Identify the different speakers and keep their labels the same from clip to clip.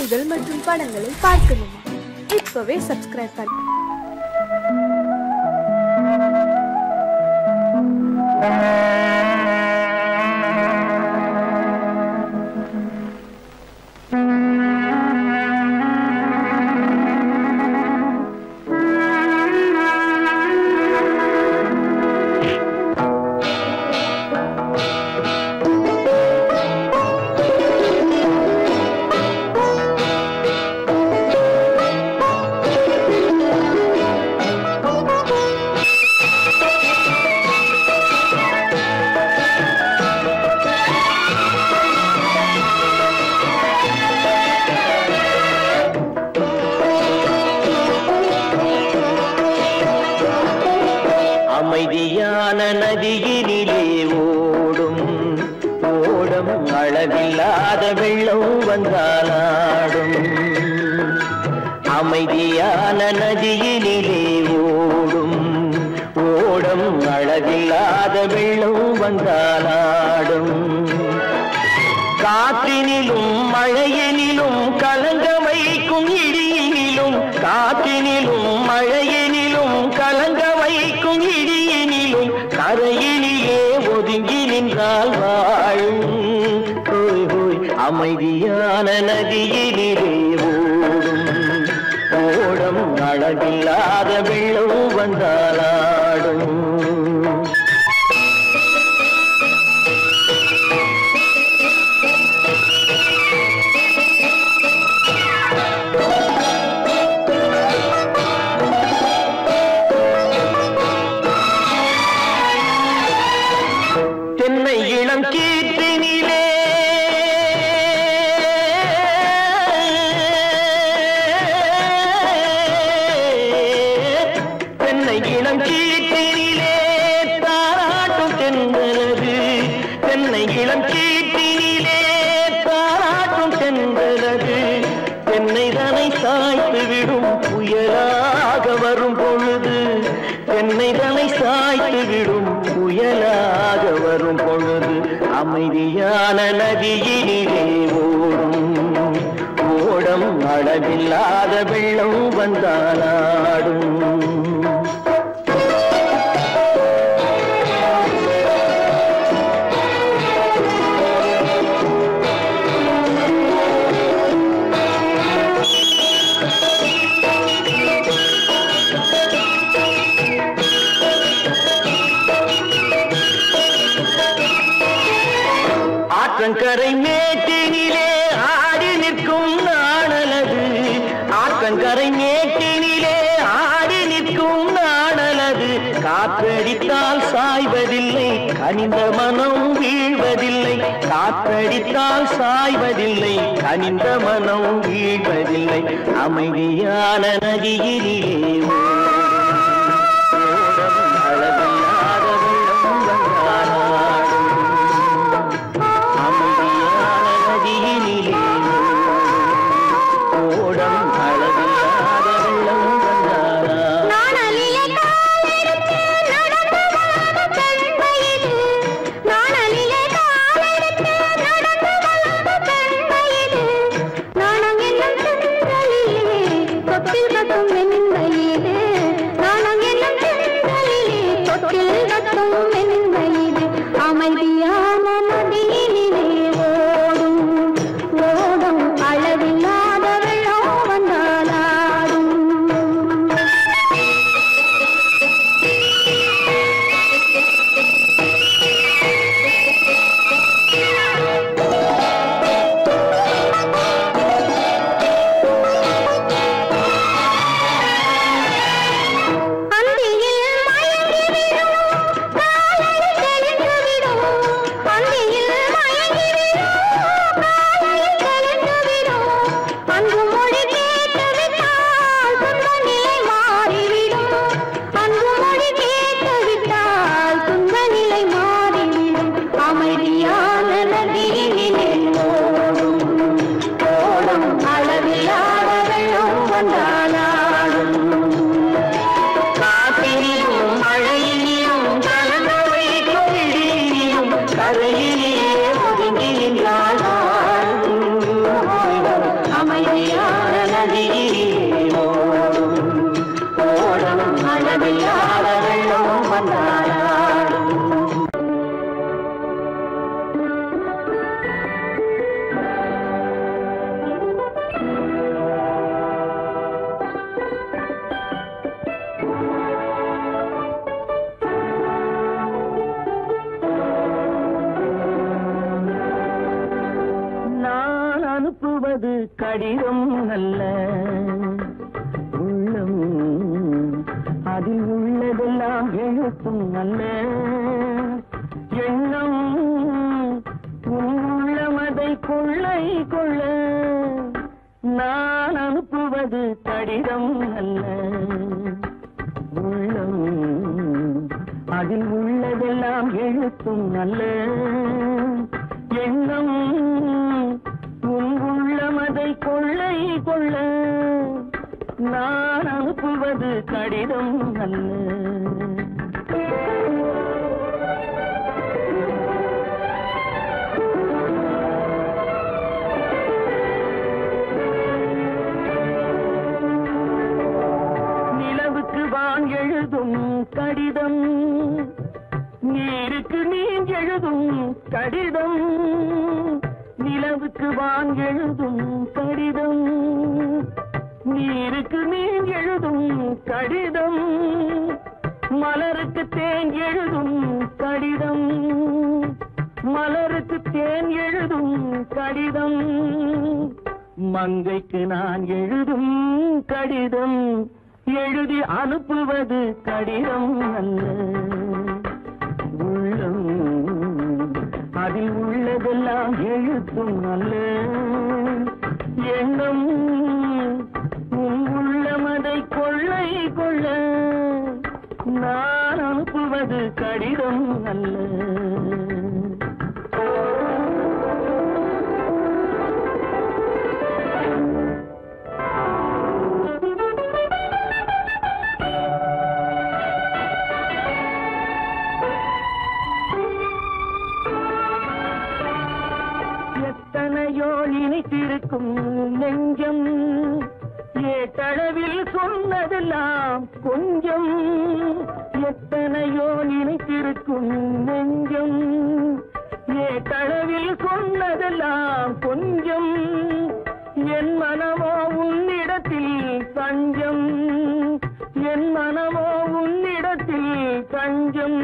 Speaker 1: செய்திகள் மற்றும் படங்களை பார்க்கணுமா? இப்பவே சப்ஸ்கிரைப் பண்ணுங்க.
Speaker 2: அமைதியான நதியினிலே ஓடும் ஓடம் அளவில்லாத வெள்ளம் வந்தாலாடும். அமைதியான நதியினிலே ஓடும் ஓடம் அளவில்லாத வெள்ளம் வந்தாலாடும். காற்றினிலும் மழையினிலும் கலங்க வைக்கும் இடியினிலும், காற்றினிலும் மழையினிலும் கலங்க வைக்கும் இடியினிலும் கரையினிலே ஒதுங்கி நின்றால் வாழும். ஹோய் ஹோய் அமைதியான நதியினிலே ஓடும் ஓடம் அளவில்லாத வெள்ளம் வந்தாலாடும். தென்னை இளம் கீற்றினிலே தென்னை இளம் கீற்றினிலே தாராட்டும் தென்றலது. தென்னை இளம் கீற்றினிலே தாராட்டும் தென்றலது. தென்னை தனை சாய்த்து விடும் புயலாக வரும் பொழுது, தென்னை தனை சாய்த்து விடும் புயலாக வரும் பொழுது அமைதியான நதியினிலே ஓடும் ஓடம் அளவில்லாத வெள்ளம் வந்தாலாடும். ஆற்றங்கரை மேட்டினிலே ஆடி நிற்கும் நாணலது. ஆற்றங்கரை மேட்டினிலே ஆடி நிற்கும் நாணலது. காற்றடித்தால் சாய்வதில்லை, கனிந்த மனம் வீழ்வதில்லை. காற்றடித்தால் சாய்வதில்லை, கனிந்த மனம் வீழ்வதில்லை. அமைதியான நதியிலே
Speaker 3: நாணம் என்னும் செந்தலிலே தொட்டில் கட்டும் வெண்மையிலே
Speaker 2: நதியிலே ஓடும் ஓடும் அளவில்லாத வெள்ளம் வந்தாடும். அனுப்புவது கடிதம் அல்ல உள்ளம், அதில் உள்ளதெல்லாம் எழுத்தும் அல்ல எண்ணம். உள்ளமதை கொள்ளை கொள்ள நான் அனுப்புவது கடிதம் அல்ல உள்ளம், அதில் உள்ளதெல்லாம் எழுத்தும் அல்ல எண்ணம். உள்ளமதை கொள்ளை கொள்ள நான் அனுப்புவது கடிதம் அல்ல. நிலவுக்கு வான் எழுதும் கடிதம், நீருக்கு நீர் எழுதும் கடிதம். நிலவுக்கு வான் எழுதும் கடிதம், நீருக்கு நீர் எழுதும் கடிதம். மலருக்கு தேன் எழுதும் கடிதம், மலருக்கு தேன் எழுதும் கடிதம். மங்கைக்கு நான் எழுதும் கடிதம், எழுதி அனுப்புவது கடிதம் அல்ல உள்ளம், அதில் உள்ளதெல்லாம் எழுத்தும் அல்ல எண்ணம். உள்ளமதை கொள்ளை கொள்ள நான் அனுப்புவது கடிதம் அல்ல. இணைத்திருக்கும் நெஞ்சம் ஏட்டளவில் சொன்னதெல்லாம் கொஞ்சம். எத்தனையோ நினைத்திருக்கும் நெஞ்சம் ஏட்டளவில் சொன்னதெல்லாம் கொஞ்சம். என் மனமோ உன்னிடத்தில் தஞ்சம், என் மனமோ உன்னிடத்தில் தஞ்சம்.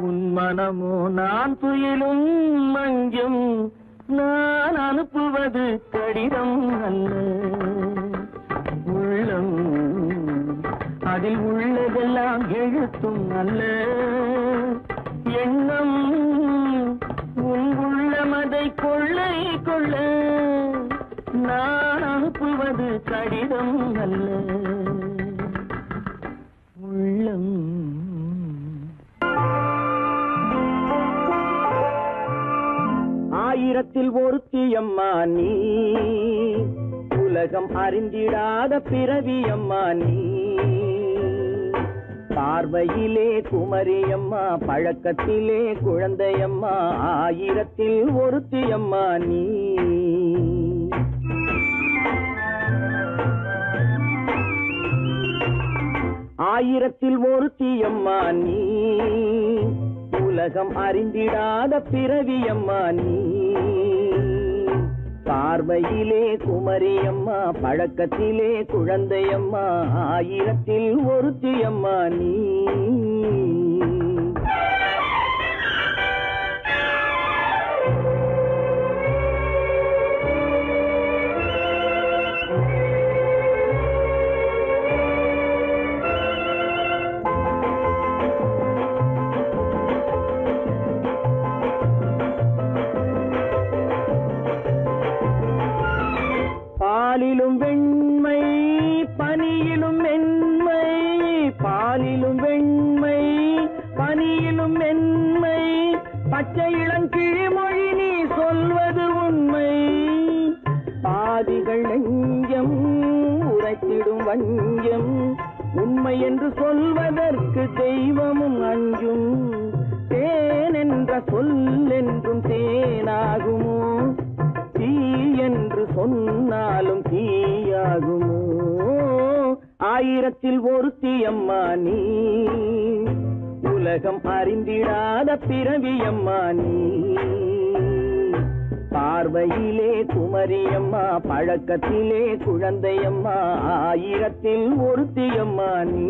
Speaker 2: உன் மனமோ நான் துயிலும் மஞ்சம். நான் அனுப்புவது கடிதம் அல்ல உள்ளம், அதில் உள்ளதெல்லாம் எழுத்தும் அல்ல எண்ணம். உன் உள்ளமதை கொள்ளை கொள்ள நான் அனுப்புவது கடிதம் அல்ல உள்ளம். ஆயிரத்தில் ஒருத்தியம்மா நீ, உலகம் அறிந்திடாத பிறவியம்மா நீ. பார்வையிலே குமரியம்மா, பழக்கத்திலே குழந்தையம்மா. ஆயிரத்தில் ஒருத்தியம்மா நீ. ஆயிரத்தில் ஒருத்தியம்மா நீ, உலகம் அறிந்திடாத பிறவியம்மா நீ. பார்வையிலே குமரியம்மா, பழக்கத்திலே குழந்தையம்மா. ஆயிரத்தில் ஒருத்தியம்மா நீ. பாலிலும் வெண்மை பனியிலும் மென்மை, பாலிலும் வெண்மை பனியிலும் மென்மை. பச்சை இளங்கிழிமொழி நீ சொல்வது உண்மை. பாதிகள் நெஞ்சம் உரைத்திடும் வஞ்சம், உண்மை என்று சொல்வதற்கு தெய்வமும் அஞ்சும். தேன் என்ற சொல் என்றும் தேனாகுமோ, தீ என்று சொன்னாலும் தீயாகுமோ? ஆயிரத்தில் ஒருத்தி அம்மா நீ, உலகம் அறிந்திடாத பிறவியம்மா நீ. பார்வையிலே குமரியம்மா, பழக்கத்திலே குழந்தையம்மா, ஆயிரத்தில் ஒருத்தியம்மா நீ.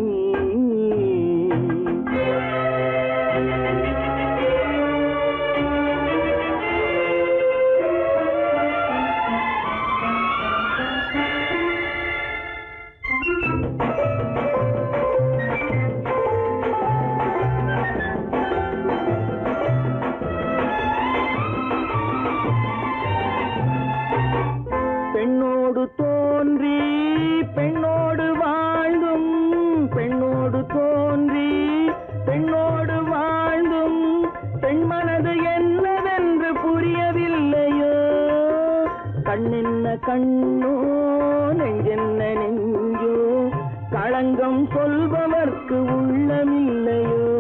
Speaker 2: பெண்ணோடு தோன்றி பெண்ணோடு வாழ்ந்தும், பெண்ணோடு தோன்றி பெண்ணோடு வாழ்ந்தும், பெண் மனது என்னவென்று புரியவில்லையோ? கண்ணென்ன கண்ணோ, நெஞ்சென்ன நெஞ்சோ, களங்கம் சொல்பவர்க்கு உள்ளமில்லையோ?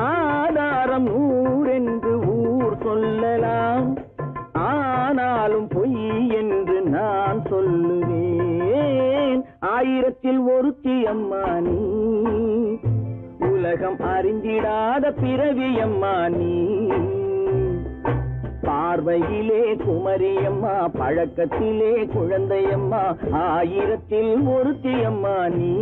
Speaker 2: ஆதாரம் ஊரென்று ஊர் சொல்லலாம், ஆனாலும் பொய் என்று நான் சொல்லுவேன். ஆயிரத்தில் ஒருத்தி அம்மா நீ, உலகம் அறிந்திடாத பிறவியம்மா நீ. பார்வையிலே குமரியம்மா, பழக்கத்திலே குழந்தையம்மா, ஆயிரத்தில் ஒருத்தி அம்மா நீ.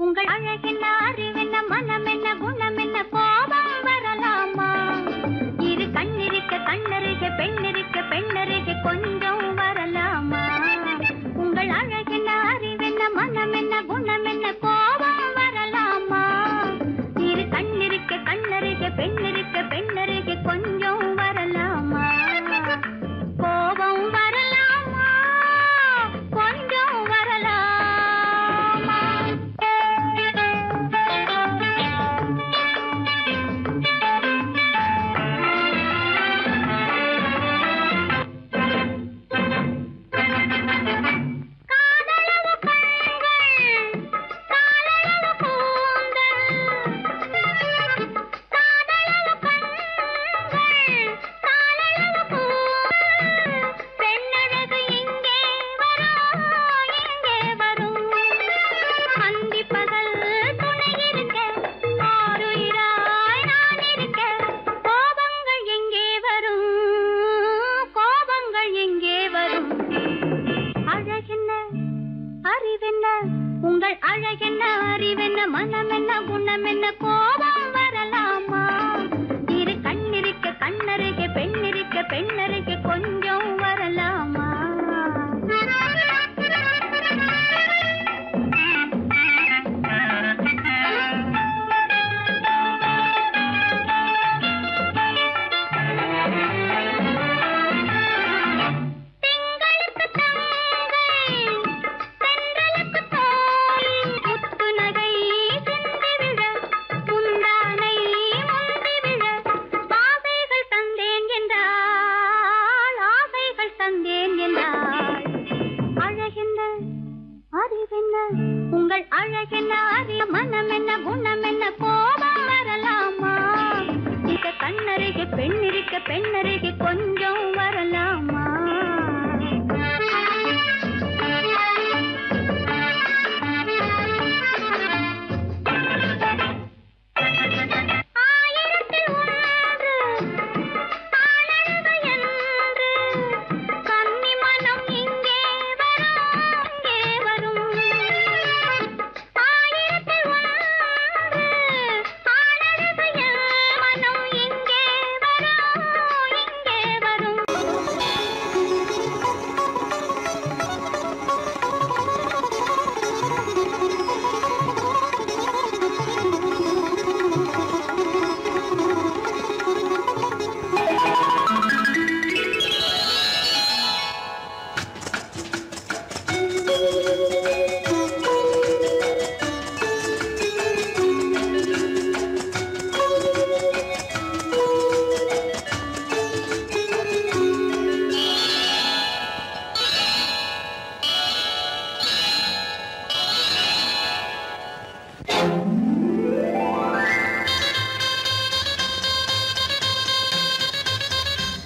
Speaker 3: உங்கள் அழகென்ன, அறிவென்ன, மனம் என்ன, குணம் என்ன, கோபம் வரலாமா? இரு கண்ணிருக்க கண்ணருக, பெண்ணிருக்க பெண்ணருக, கொஞ்சம் வரலாமா? உங்கள் அழகென்ன, அறிவென்ன, மனம் என்ன, குணம் என்ன, கோபம் வரலாமா? இரு கண்ணிருக்க கண்ணருக, பெண்ணிருக்க பெண்ணருக, கொஞ்சம் வரலாமா? கோபம் வரலாமா? கொஞ்சம் வரலாமா? உங்கள் அழகென்ன, அறிவென்ன, மனம் என்ன, குணம் என்ன, கோபம் வரலாமா? இரு கண்ணிருக்க கண்ணருக, பெண்ணிருக்க பெண்ணருக, கொஞ்சம் வரலாமா? உங்கள் அழகென்ன, அறிய, மனம் என்ன, குணம் என்ன, கோபம் வரலாமா? இத கண்ணருக பெண்ணிருக்க பெண்ணருக, கொஞ்சம் வரலாமா?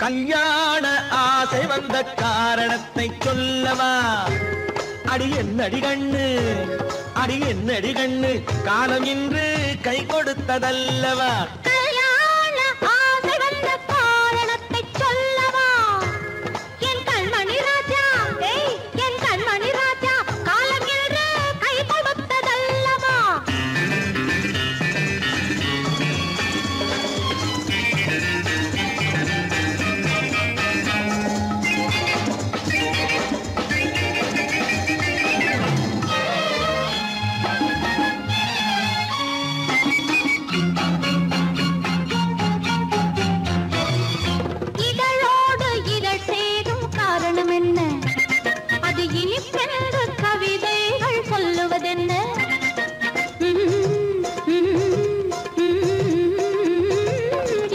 Speaker 4: கல்யாண ஆசை வந்த காரணத்தை சொல்லவா? அடி என்னடி கண்ணு, அடி என்னடி கண்ணு, காலம் இன்று கை கொடுத்ததல்லவா?
Speaker 3: கல்யாண ஆசை வந்த காரணத்தை சொல்லவா? என் கண்மணி ராஜா, என் கண்மணி ராஜா, காலம் இன்று கை கொடுத்ததல்லவா? இதழோடு இதழ் சேரும் காரணம் என்ன? அது இனிப்பென்று கவிதைகள் சொல்லுவதென்ன?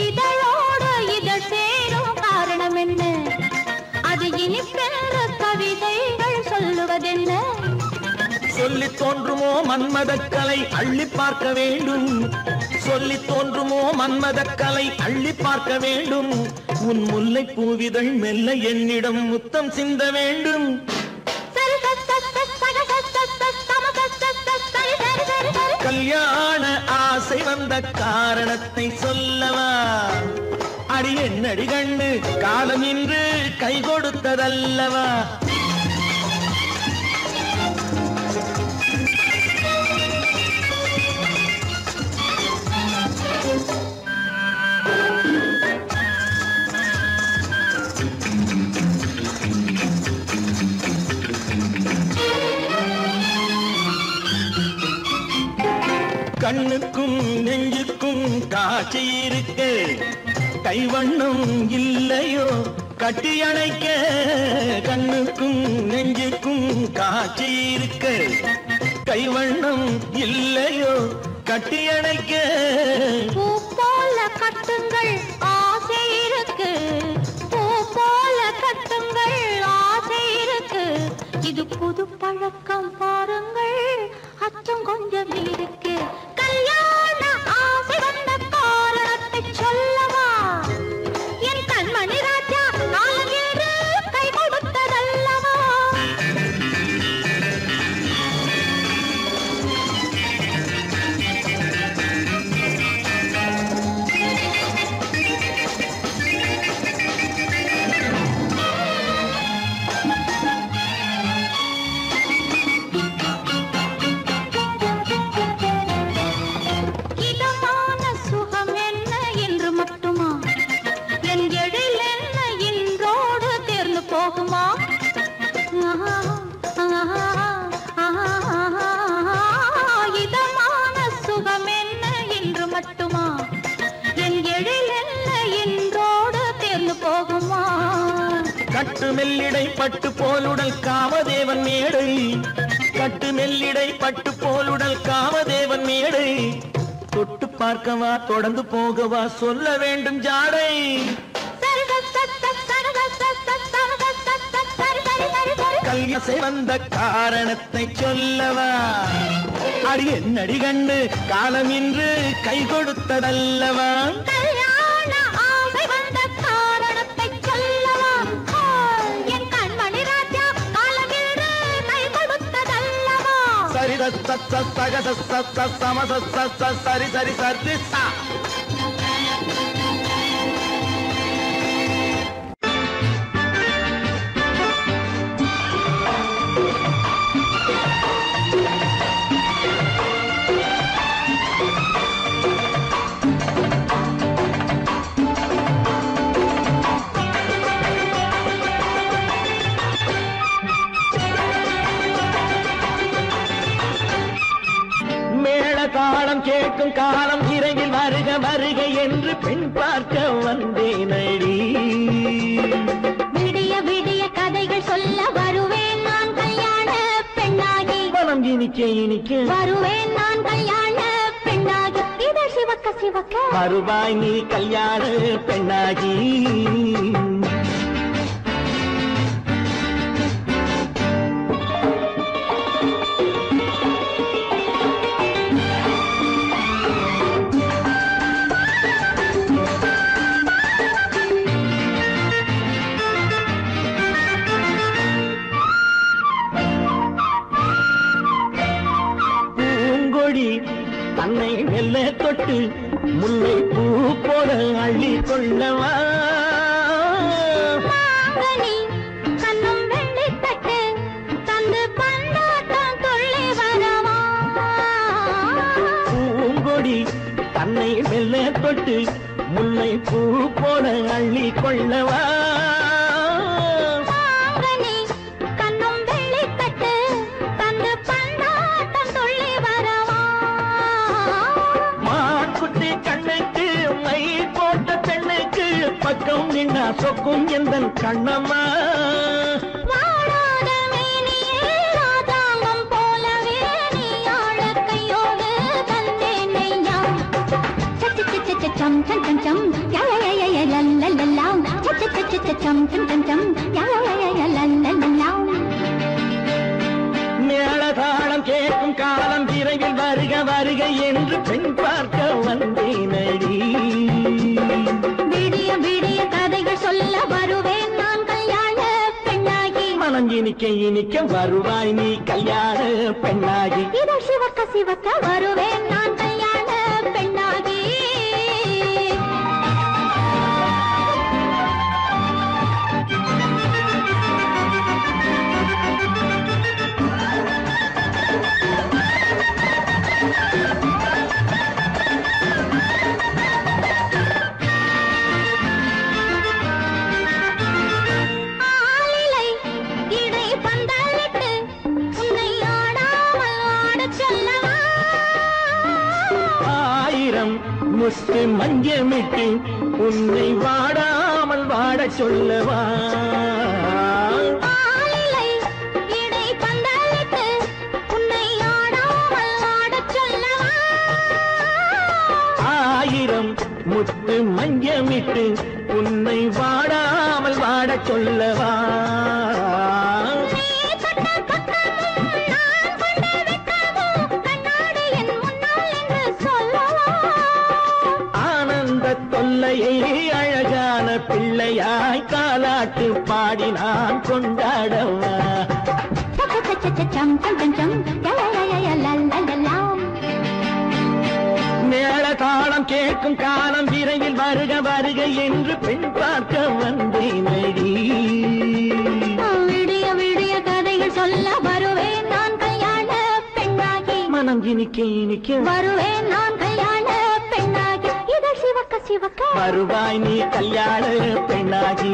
Speaker 3: இதழோடு இதழ் சேரும் காரணம் என்ன? அது இனிப்பென்று கவிதைகள் சொல்லுவதென்ன?
Speaker 4: சொல்லி தோன்றுமோ மன்மதக்கலை அள்ளி பார்க்க வேண்டும், சொல்லி தோன்றுமோ மன்மதக்கலை அள்ளி பார்க்க வேண்டும். உன் முல்லை பூவிதழ் மெல்ல என்னிடம் முத்தம் சிந்த வேண்டும். கல்யாண ஆசை வந்த காரணத்தை சொல்லவா? அடி என்னடி கண்ணு, காலம் இன்று கை கொடுத்ததல்லவா? கண்ணுக்கும் நெஞ்சுக்கும் காட்சி இருக்க, கைவண்ணம் இல்லையோ கட்டி அணைக்க? கண்ணுக்கும் நெஞ்சுக்கும் காட்சி இருக்க, கைவண்ணம் இல்லையோ கட்டி அணைக்க?
Speaker 3: பூ போல கட்டுங்கள் ஆசை இருக்கு, பூ போல கட்டுங்கள் ஆசை இருக்கு. இது புது பழக்கம் பாருங்கள், அச்சம் கொஞ்சம் இருக்கு. கல்யாண ஆசை வந்த காரணத்தை சொல்லவா? என் கண்மணி ராஜா, காலம் இன்று கை கொடுத்ததல்லவா? இதமான சுகம் என்ன என்று மட்டுமா? என் எழில் என்ன இன்றோடு தேர்ந்து போகுமா? இதமான சுகம் என்ன என்று மட்டுமா? என் எழில் என்ன இன்றோடு தேர்ந்து போகுமா?
Speaker 4: கட்டு மெல்லிடை பட்டு போலுடல் காமதேவன் மேடை, கட்டு மெல்லிடை பட்டு போலுடல் காமதேவன் மேடை. தொட்டு பார்க்கவா தொடர்ந்து போகவா சொல்ல வேண்டும் ஜாடை. கல்யாசை வந்த காரணத்தை சொல்லவா? அடி என்னடி கண்டு, காலம் இன்று கை கொடுத்ததல்லவா?
Speaker 3: கல்யாண ஆசை வந்த காரணத்தை சொல்லவா? என் கண்மணி ராஜா, காலம் இன்று கை கொடுத்ததல்லவா?
Speaker 4: சரி சக சம சரி சரி சரி சா. தாளம் கேட்கும் காலம் இறையில் வருக வருக என்று பெண் பார்க்க வந்தேனடி.
Speaker 3: விடிய விடிய கதைகள் சொல்ல வருவேன் நான் கல்யாண பெண்ணாகி.
Speaker 4: மனம் இனிக்க இனிக்க
Speaker 3: வருவேன் நான் கல்யாண பெண்ணாகி. இதழ் சிவக்க சிவக்க
Speaker 4: வருவாய் நீ கல்யாண பெண்ணாகி. தன்னை வெல்ல தொட்டு முல்லை பூ போல அள்ளி கொள்ளவா
Speaker 3: மாங்கனி கண்ணும் வெள்ளி தட்டு தந்து பந்தாட்டம் துள்ளி வரவா
Speaker 4: பூங்கொடி தன்னை வெல்ல தொட்டு முல்லை பூ போல அள்ளி கொள்ளவா
Speaker 3: மாங்கனி கண்ணும் வெள்ளி தட்டு தந்து பந்தாட்டம் துள்ளி வரவா
Speaker 4: மாக்குட்டி கண்ணுக்கு மை போட்ட பெண்ணுக்கு பக்கம் நின்னா சொக்கும் எந்தன் கண்ணம்மா
Speaker 3: வாழாத மேனியே ராஜாங்கம் போலவே நீ ஆழ கையோடு தந்தேனையா சம் சம் சம் சம் யா யா யா யா லல்லல்லா சம் சம் சம் சம் யா யா யா யா லல்லல்லா
Speaker 4: மேளதாளம் கேட்கும் காலம் விரைவில் வருக வருக என்று பெண் பார்க்க வந்தேனடி
Speaker 3: விடிய விடிய கதைகள் சொல்ல வருவேன் நான் கல்யாண பெண்ணாகி
Speaker 4: மனம் இனிக்க இனிக்க வருவாய் நீ கல்யாண பெண்ணாகி
Speaker 3: இதழ் சிவக்க சிவக்க வருவேன் நான் கல்யாண பெண்ணாகி ஆளிலை இடை பந்தலிட்டு உன்னை ஆடாமல் ஆடச் சொல்லவா
Speaker 4: ஆயிரம் முத்து மஞ்சமிட்டு உன்னை வாடாமல் வாடச் சொல்லவா
Speaker 3: ஆளிலை இடை பந்தலிட்டு உன்னை ஆடாமல் ஆடச் சொல்லவா
Speaker 4: ஆயிரம் முத்து மஞ்சமிட்டு உன்னை வாடாமல் வாடச் சொல்லவா
Speaker 3: நீ தொட்ட பக்கமும் நான் கொண்ட வெட்கமும் கண்ணாடி என் முன்னால் என்று சொல்லவா
Speaker 4: ஆனந்த தொல்லையை அழகான பிள்ளையாய் தாலாட்டு பாடி நான் கொண்டாடவா
Speaker 3: சம் சம் சம் சம் யா யா யா யா லல்லல்லா
Speaker 4: மேளதாளம் கேட்கும் காலம் விரைவில் வருக வருக என்று பெண் பார்க்க வந்தேனடி
Speaker 3: விடிய விடிய கதைகள் சொல்ல வருவேன் நான் கல்யாண பெண்ணாகி
Speaker 4: மனம் இனிக்க இனிக்க
Speaker 3: வருவேன் நான் கல்யாண பெண்ணாகி இதழ் சிவக்க சிவக்க
Speaker 4: வருவாய் நீ கல்யாண பெண்ணாகி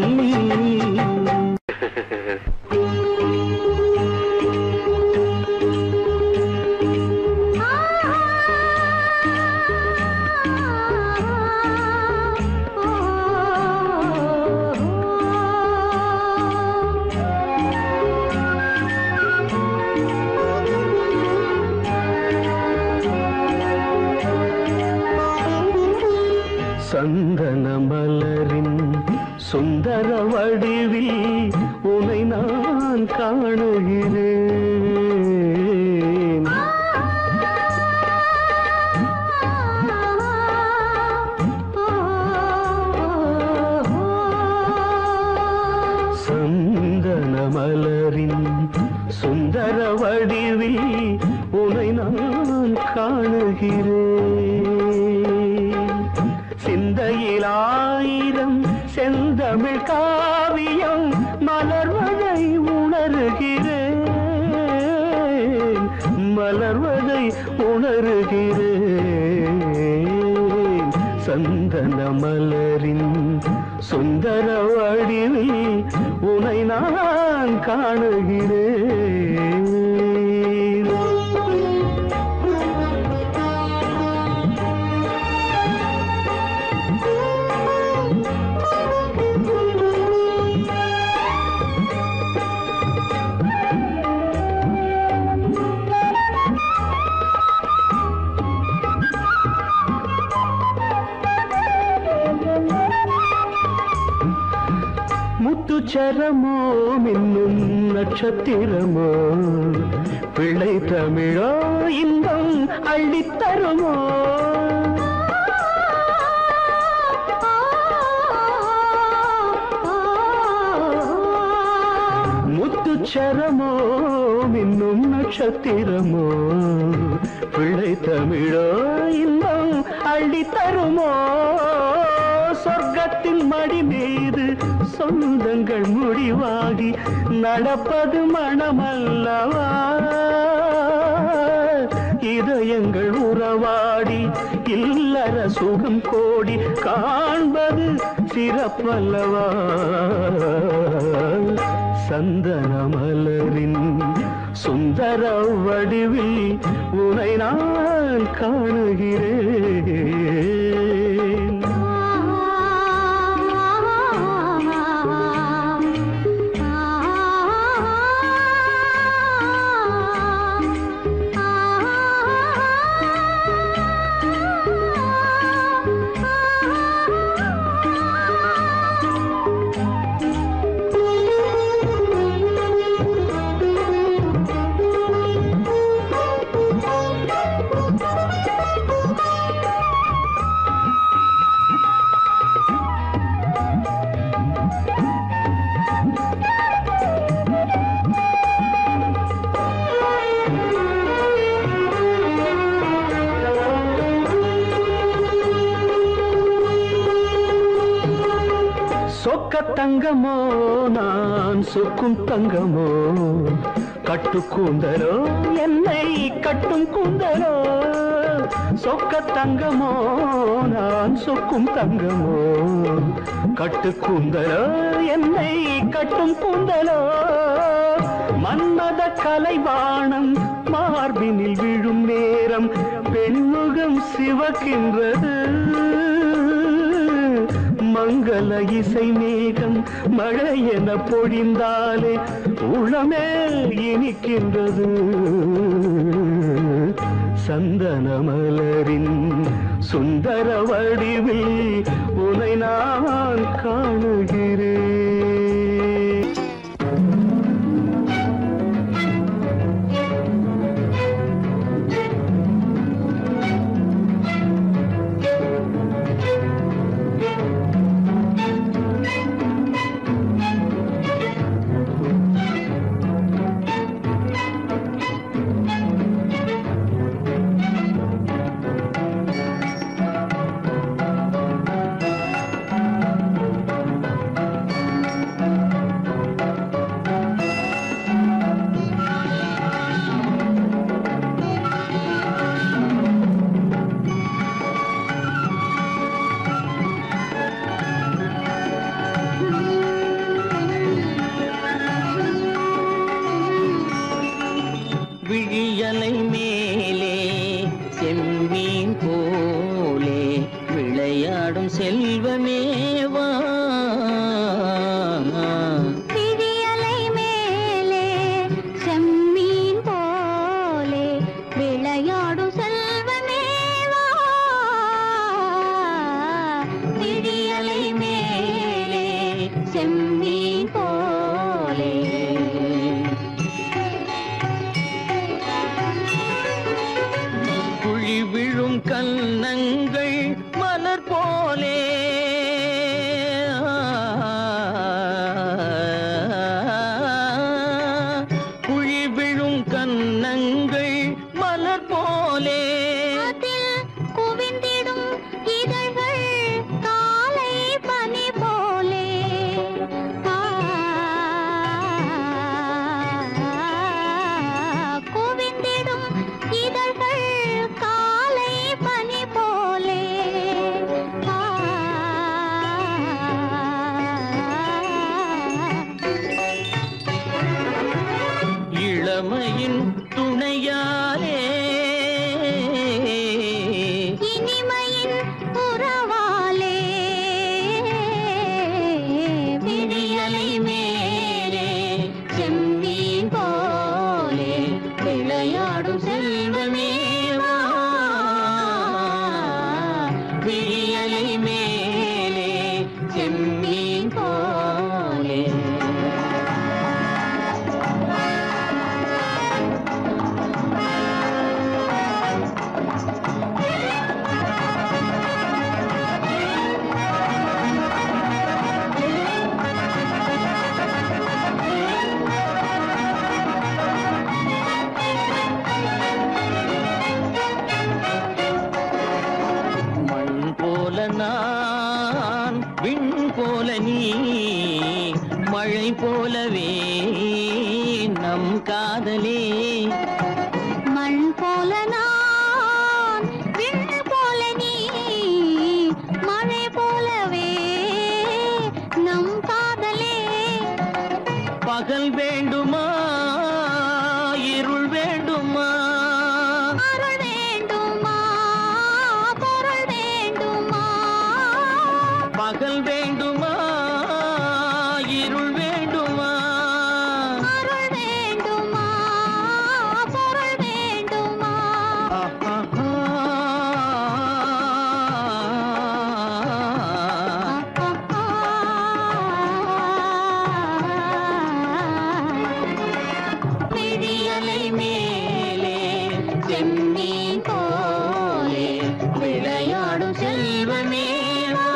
Speaker 4: சந்தன மலரின் சுந்தர வடிவில் உனை நான் காணுகிறேன் சந்தன மலரின் சுந்தர வடிவில் உனை நான் காணுகிறேன் சிந்தையில் ஆயிரம் செந்தமிழ் காவியம் மலர்வதை உணர்கிறேன் மலர்வதை உணர்கிறேன் சந்தன மலரின் சுந்தர வடிவில் உனை நான் காணுகிறேன் முத்துச்சரமோ மின்னும் நட்சத்திரமோ பிள்ளை தமிழோ இன்பம் அள்ளித்தருமோ முத்துச்சரமோ
Speaker 5: மின்னும் நட்சத்திரமோ பிள்ளை தமிழோ இன்னும் அள்ளி தருமோ சொர்க்கத்தின் மடி மீது சொந்தங்கள் முடிவாகி நடப்பது மனமல்லவா இதயங்கள் உறவாடி இல்லற சுகம் கோடி காண்பது சிறப்பல்லவா சந்தன மலரின் சுந்தர வடிவில் உனை நான் காணுகிறேன் தங்கமோ நான் சொக்கும் தங்கமோ கட்டு கூந்தலோ என்னை கட்டும் கூந்தலோ சொக்க தங்கமோ நான் சொக்கும் தங்கமோ கட்டு கூந்தலோ என்னை கட்டும் கூந்தலோ மன்மத கலைவாணம் மார்பினில் விழும் நேரம் பெண்முகம் சிவக்கின்றது மங்கள இசை மேகம் மழை என பொழிந்தாலே உளமே இனிக்கின்றது சந்தன மலரின் சுந்தர வடிவில் உனை நான் காணுகிறேன்
Speaker 2: விழியலை மேலே செம்மீன் போலே விளையாடும் செல்வமேவா
Speaker 3: விழியலை மேலே செம்மீன் போலே விளையாடும் செல்வமேவா விழியலை மேலே செம்மீன் போலே
Speaker 2: விழும் கன்னங்கள் மலர் போலே குழி விழும் கன்னங்கள் மலர் போலே
Speaker 3: குவிந்திடும் இதழ்கள் காலை பனி போலே குவிந்திடும் இதழ்கள்
Speaker 2: இளமையின் துணையாலே
Speaker 3: இனிமையின் உறவாலே விழியலை மேலே செம்மீன் போலே விளையாடும் செல்வமேவா விழியலை மேலே செம்மீன் போலே
Speaker 2: மழை போலவே நம் காதலே
Speaker 3: மண் போல நான் விண் போல நீ மழை போலவே நம் காதலே
Speaker 2: பகல் வேண்டுமா இருள் வேண்டுமா
Speaker 3: அருள் வேண்டுமா பொருள் வேண்டுமா
Speaker 2: பகல் வேண்டுமா இருள் வேண்டுமா
Speaker 3: அருள் வேண்டுமா பொருள் வேண்டுமா
Speaker 2: விழியலை மேலே செம்மீன் போலே விளையாடும் செல்வமே வா.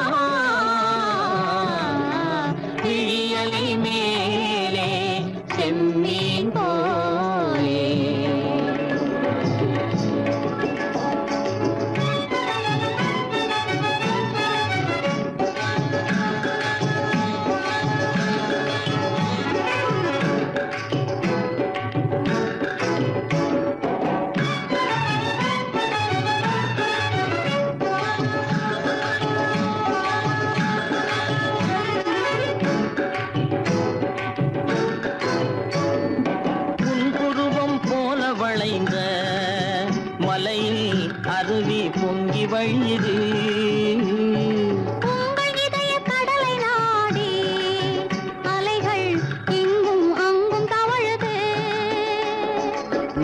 Speaker 2: விழியலை மேலே செம்மீன் போலே புன்புருவம் போல வளைந்த மலையில் அருவி பொங்கி வழியுது
Speaker 3: உங்கள் இதய கடலை நாடி அலைகள் இங்கும் அங்கும் தவழுது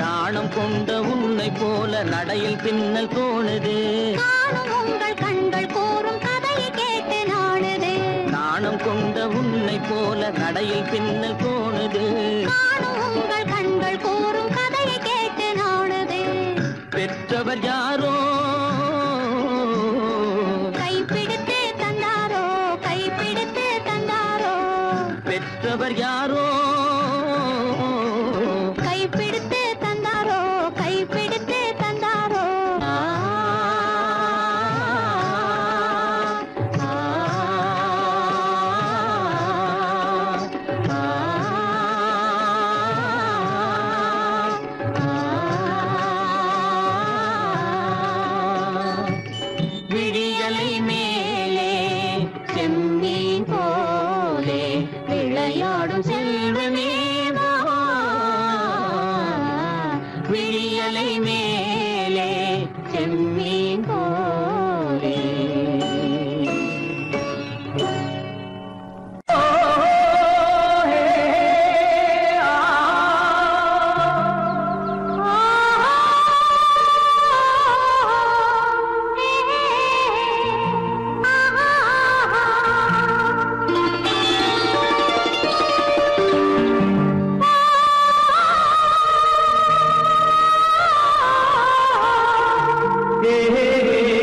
Speaker 2: நாணம் கொண்ட உன்னை போல நடையில் பின்னல் தோணுது
Speaker 3: நானும் உங்கள் கண்கள் கூறும் கதையை கேட்டு நாடுது
Speaker 2: நாணம் கொண்ட உன்னை போல நடையில் பின்னல் தோணுது
Speaker 3: நானும் உங்கள் கண்கள் கூறும் கதையை கேட்டு நாடுது
Speaker 2: பெற்றவர் யாரோ
Speaker 3: கைப்பிடித்து தந்தாரோ கைப்பிடித்து தந்தாரோ
Speaker 2: பெற்றவர் யாரோ
Speaker 3: கைப்பிடித்து தந்தாரோ கைப்பிடித்து தந்தாரோ
Speaker 2: விழியலை மேலே செம்மீன் போலே விளையாடும் செல்வமே வா. விழியலை மேலே செம்மீன் போலே
Speaker 5: ஏ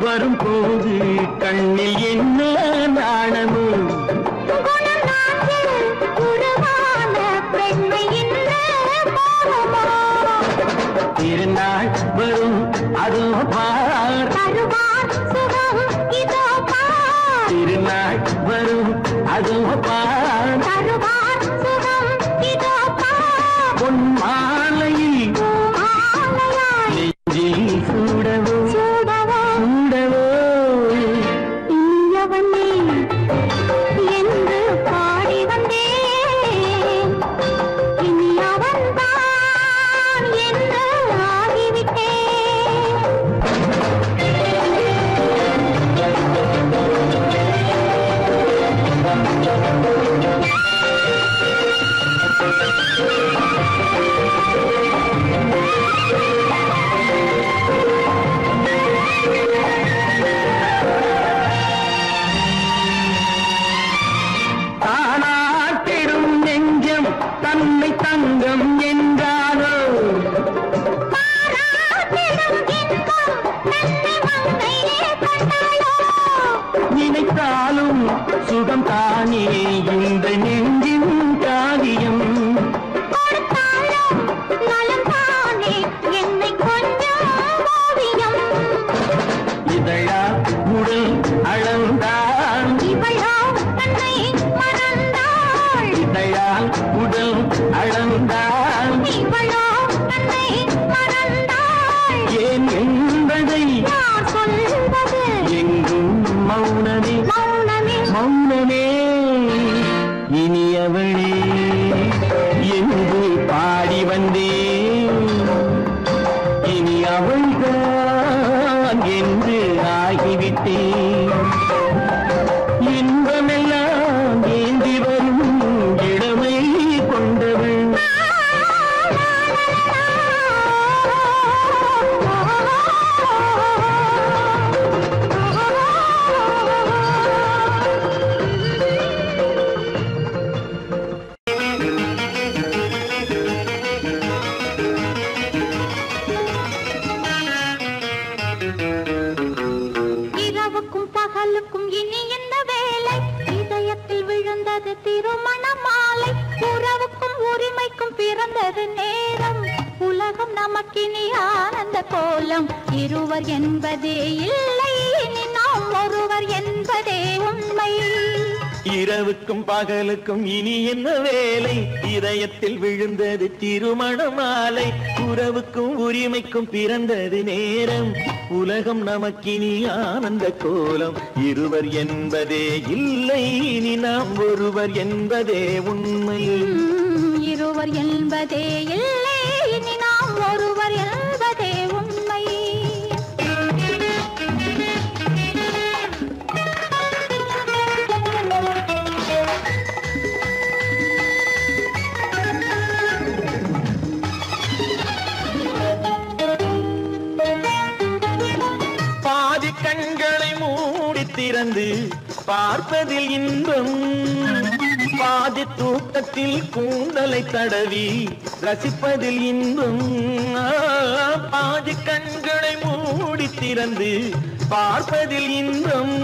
Speaker 5: வரும்போது கண்ணில் என்ன நாணமோ திருநாள் வரும் அதோ பார் திருநாள் வரும் அதோ பார் பொன் மாலையில் நெஞ்சில் சூடவோ சூடவோ
Speaker 3: என்று பாடி வந்தேன் இனி அவன்தான் என்று ஆகிவிட்டேன்
Speaker 5: தானாட்டிடும் நெஞ்சம் தன்னை தங்கம் என்றாலோ நினைத்தாலும் சுகம் தானே இந்த நெஞ்சின் காரியம் இதழா உடல் அளந்தாள் இதழால் உடல் அளந்தாள் ஏன் என்பதை எங்கும் மௌனமே மௌனமே இனியவளே என்று பாடி வந்தேன் இனி அவள்தான் என்று ஆகிவிட்டேன் இன்பமெல்லாம் ஏந்தி வரும் இளமை கொண்டவள்
Speaker 3: இரவுக்கும் பகலுக்கும் இனி என்ன வேலை இதயத்தில் விழுந்தது திருமண மாலை உறவுக்கும் உரிமைக்கும் பிறந்தது நேரம் உலகம் நமக்கினி ஆனந்த கோலம் இருவர் என்பதே இல்லை இனி நாம் ஒருவர் என்பதே உண்மை
Speaker 4: இரவுக்கும் பகலுக்கும் இனி என்ன வேலை இதயத்தில் விழுந்தது திருமண மாலை உறவுக்கும் உரிமைக்கும் பிறந்தது நேரம் உலகம் நமக்கினி ஆனந்த கோலம் இருவர் என்பதே இல்லை இனி நாம் ஒருவர் என்பதே உண்மை
Speaker 3: இருவர் என்பதே இல்லை இனி நாம் ஒருவர் என்பதே உண்மை
Speaker 4: பாதி கண்களை மூடி திறந்து பார்ப்பதில் இன்பம் பாதி தூக்கத்தில் கூந்தலை தடவி ரசிப்பதில் இன்பம் பாதி கண்களை மூடி திறந்து பார்ப்பதில் இன்பம்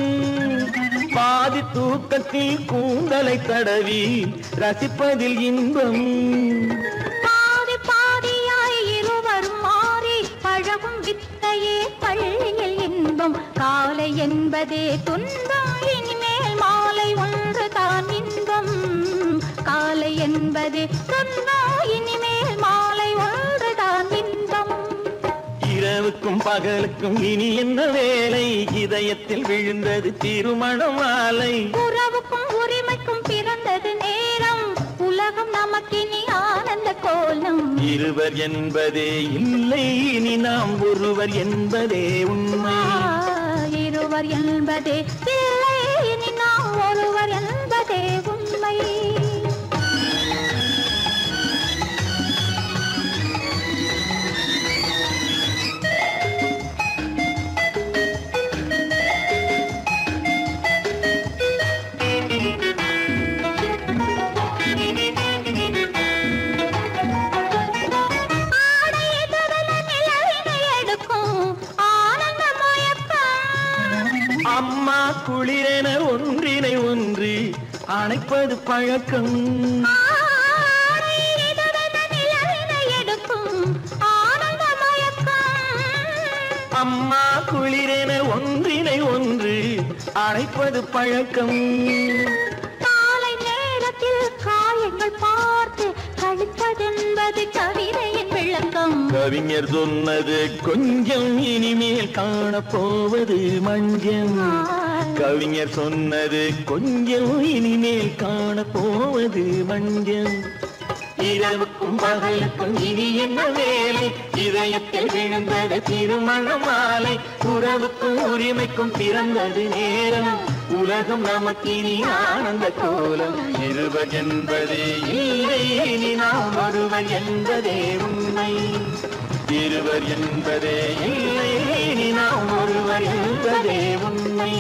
Speaker 4: பாதி தூக்கத்தில் கூந்தலை தடவி ரசிப்பதில் இன்பம்
Speaker 3: பாதி பாதியாய் இருவர் மாறி பழகும் வித்தையே பள்ளியில் இன்பம் காலை என்பதே துன்பம் இனிமேல் மாலை ஒன்று தான் இன்பம் காலை என்பதே துன்பம் இனிமேல் மாலை ஒன்று தான் இன்பம்
Speaker 4: இரவுக்கும் பகலுக்கும் இனி என்ன வேலை இதயத்தில் விழுந்தது திருமண மாலை
Speaker 3: உறவுக்கும் உரிமைக்கும் பிறந்தது நேரம் உலகம் நமக்கினி ஆனந்த கோலம்
Speaker 4: இருவர் என்பதே இல்லை இனி நாம் ஒருவர் என்பதே உண்மை
Speaker 3: இருவர் என்பதே இல்லை இனி நாம் ஒருவர் என்பதே உண்மை ஆடை எதிரில் நிலவினை எடுக்கும் ஆனந்த மயக்கம்
Speaker 4: அணைப்பது பழக்கம். அம்மா குளிரென ஒன்றினை ஒன்று அணைப்பது பழக்கம்.
Speaker 3: காலை நேரத்தில் காயங்கள் பார்த்து கழிப்பதென்பது கவிதையின் விளக்கம்.
Speaker 4: கவிஞர் சொன்னது கொஞ்சம் இனிமேல் காணப்போவது மஞ்சள். கவிஞர் சொன்னது கொஞ்சம் இனிமேல் காணப்போவது மஞ்சள். இரவுக்கும் பகலுக்கும் இனி என்ன வேலை, இதயத்தில் விழுந்தது திருமண மாலை. உறவுக்கும் உரிமைக்கும் பிறந்தது நேரம், உலகம் நமக்கு இனி ஆனந்த கோலம். இருவர் என்பதே இல்லை, இனி நாம் ஒருவர் என்பதே உண்மை. இருவர் என்பதே இல்லை, இனி நாம் ஒருவர் என்பதே உண்மை.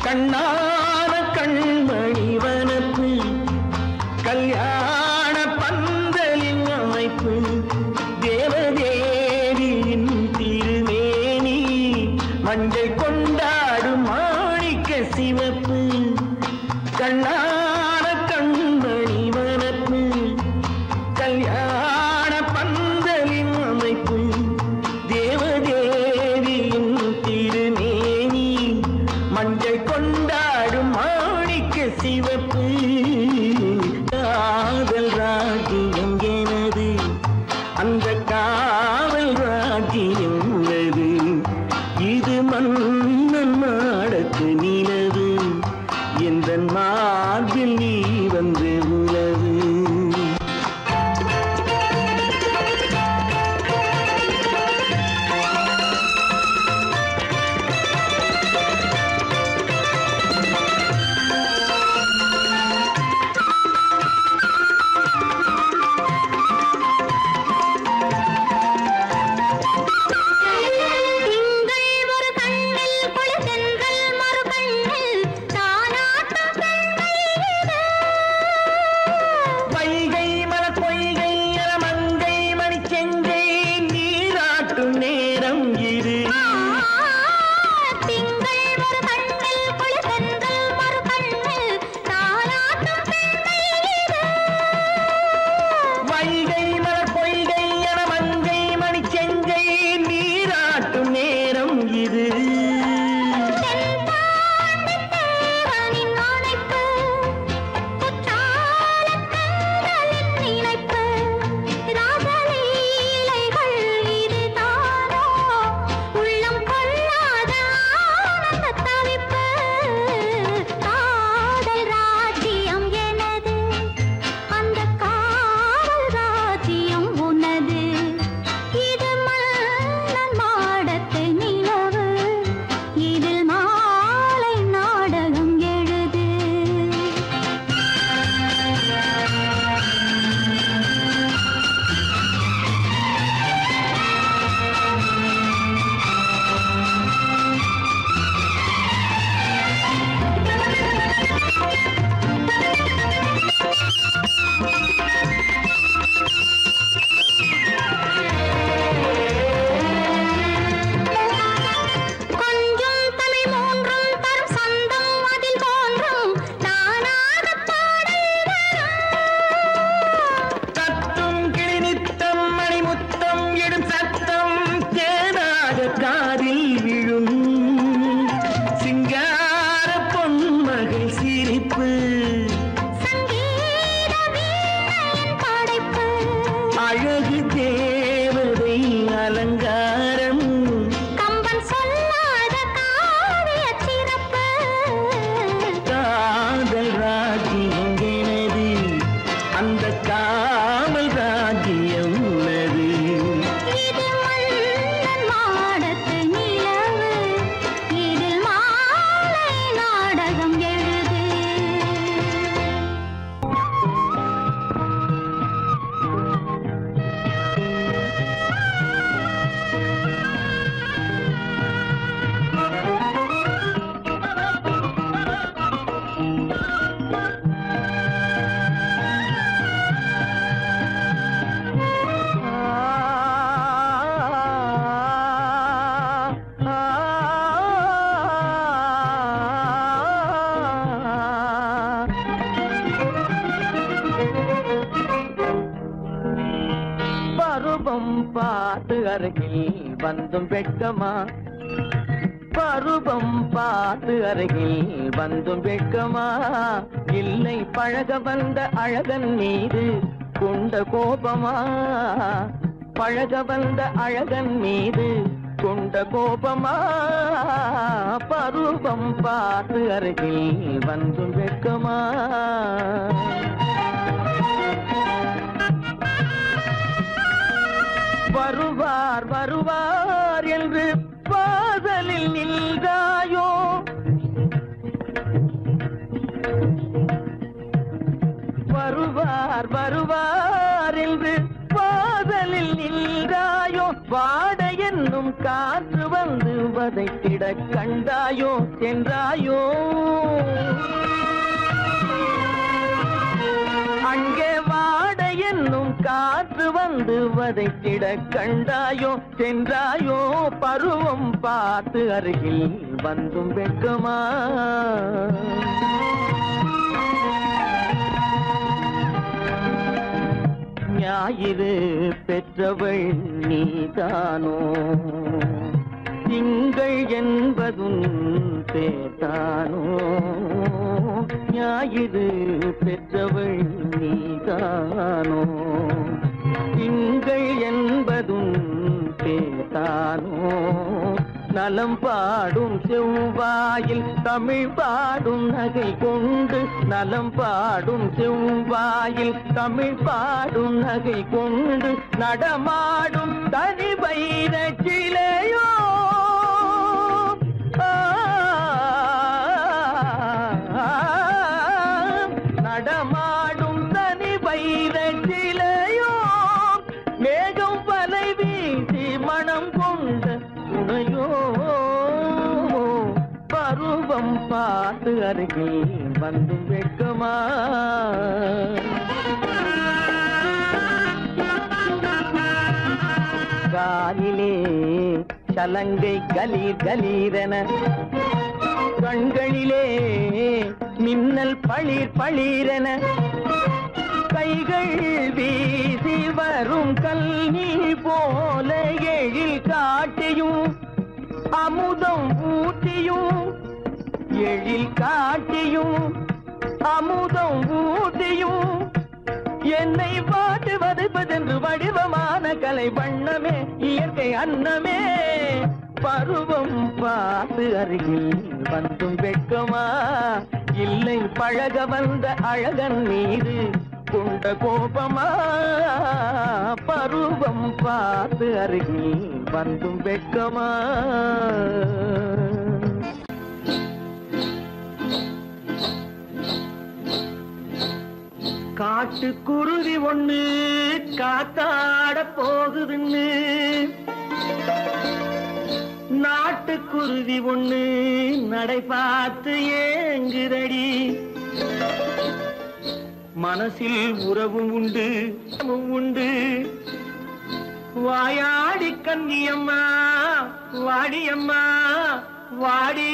Speaker 4: கண்ணான கண்மணி வனப்பு, கல்யாண பந்தலின் அமைப்பு, தேவதேவியின் திருமேனி, மஞ்சள் கொண்டாடும் மாணிக்க சிவப்பு. கண்ணான கண்மணி வனப்பு, கல்யாண பந்தலின் அமைப்பு, தேவதேவியின் திருமேனி, மஞ்சள் கொண்டாடும் மாணிக்க சிவப்பு. காதல் ராஜ்யம் எனது, அந்த காவல் ராஜ்யம் உள்ளது. இது மன்னன் மாடத்து நிலவு, எந்த
Speaker 5: காதில் விழும் சிங்கார பொன்மகள் சிரிப்பு அழகு தேவதை அலங்காரம்
Speaker 3: கம்பன் சொல்லாத காவிய சிறப்பு
Speaker 5: காதல் ராஜ்யம் எனது அந்த காவல் ராஜ்யம் உள்ளது
Speaker 3: இது மன்னன் மாடத்து நிலவு இதில் மாலை நாடகம் எழுது
Speaker 5: பருவம் பார்த்து அருகில் வந்தும் வெட்கமா பருவம் பார்த்து அருகில் வந்தும் வெட்கமா இல்லை பழக வந்த அழகன் மீது கொண்ட கோபமா பழக வந்த அழகன் மீது கொண்ட கோபமா பருவம் பார்த்து அருகில் வந்தும் வெட்கமா வருவார் வருவார் என்று வாசலில் நின்றாயோ வருவார் வருவார் என்று வாசலில் நின்றாயோ வாட என்னும் காற்று வந்து வதைத்திட கண்டாயோ சென்றாயோ அங்கே வாட என்னும் காற்று வந்து வதைத்திட கண்டாயோ சென்றாயோ பருவம் பார்த்து அருகில் வந்தும் வெட்கமா ஞாயிறு பெற்றவள் நீதானோ திங்கள் என்பதும் பேத்தானோ ஞாயிறு பெற்றவள் நீதானோ திங்கள் என்பதும் பேத்தானோ நலம் பாடும் செவ்வாயில் தமிழ் பாடும் நகை கொண்டு நலம் பாடும் செவ்வாயில் தமிழ் பாடும் நகை கொண்டு நடமாடும் தனி வைர சிலையோ நடமாடும் தனி வைர சிலையோ மேகம் வலை வீசி மனம் கொண்ட துணையோ பருவம் பார்த்து அருகில் வந்து வெட்கமா காலிலே சலங்கை கலீர் கலீரென கண்களிலே மின்னல் பளிர் பளிரென கைகள் வீசி வரும் கல்வி போல எழில் காட்டியும் அமுதம் ஊட்டியும் எழில் காட்டியும் அமுதம் ஊட்டியும் என்னை பாட்டு வதைப்பதென்று வடிவமான கலை வண்ணமே இயற்கை அன்னமே பருவம் பார்த்து அருகில் வந்தும் வெட்கமா இல்லை பழக வந்த அழகன் மீது கொண்ட கோபமா பருவம் பார்த்து அருகில் வந்தும் வெட்கமா காட்டுக்குருவி ஒண்ணு காத்தாட போகுதுன்னு நாட்டுக்குருவி ஒண்ணு நடை பார்த்து ஏங்குதடி மனசில் உறவும் உண்டு உண்டு வாயாடி கன்னியம்மா வாடியம்மா வாடி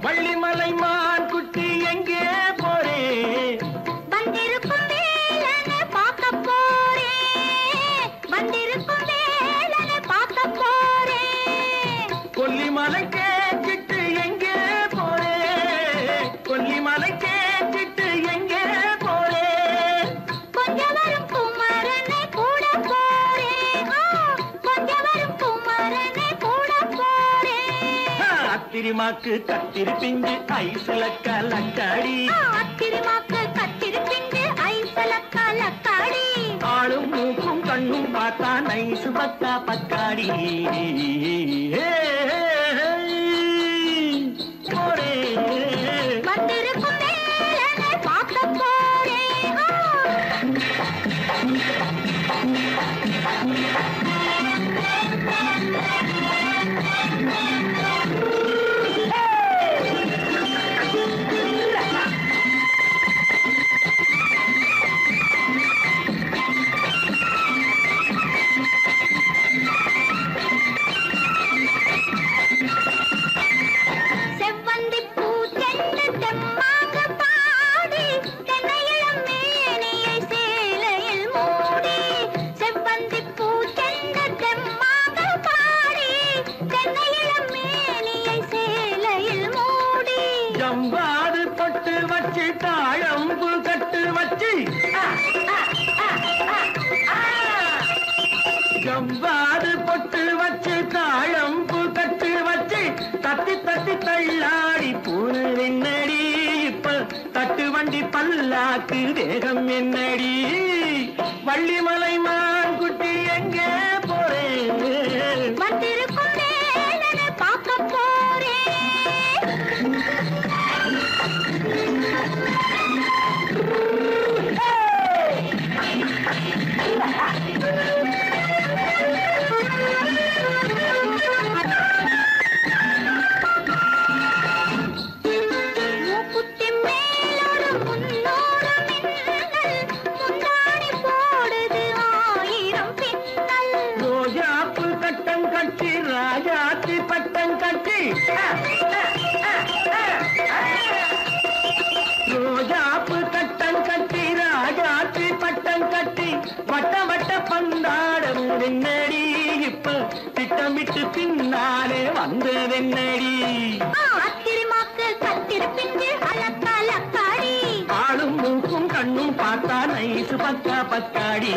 Speaker 5: வள்ளிமலை மான் குட்டி எங்கே போறே
Speaker 3: வந்திருக்கும் வேலனை பார்க்க
Speaker 4: அத்திரிமாக்கு கத்திரிப்பிஞ்சு ஐசுல கலக்காடி
Speaker 3: அத்திரிமாக்கு கத்திரிப்பிஞ்சு ஐசுல கலக்காடி
Speaker 4: ஆளும் மூக்கும் கண்ணும் பார்த்தா நைசு பக்கா பக்காடி
Speaker 3: வந்திருக்கும் வேலனை பார்க்க போறேன்
Speaker 4: ஜம்பாது பட்டு வச்சு தாழம்பு கட்டு வச்சு ஜம்பாது பொட்டு வச்சு தாழம்பு கட்டு வச்சு தட்டி தட்டி தள்ளாடி பூனை என்னடி இப்ப தட்டு வண்டி பல்லாக்கு வேகம் என்னடி வள்ளிமலை மான் குட்டி எங்கே போறேன்
Speaker 3: வந்திருக்கும் வேலனை பார்க்க போறேன் மூக்குத்தி மேலோடு முன்னோடு மின்னல் முந்தாணி போடுது ஆயிரம் பின்னல்
Speaker 4: ரோஜாப்பு கட்டம் கட்டி ராஜாத்தி பட்டம் கட்டி ரோஜாப்பு கட்டம் கட்டி ராஜாத்தி பட்டம் கட்டி வட்ட வட்ட பந்தாடம் என்னடி இப்ப திட்டமிட்டு பின்னாலே வந்ததென்னடி
Speaker 3: அத்திரிமாக்கு கத்திருப்பிஞ்சு அலக்காடி
Speaker 4: ஆளும் மூக்கும் கண்ணும் பார்த்தா நைசு பக்கா பக்காடி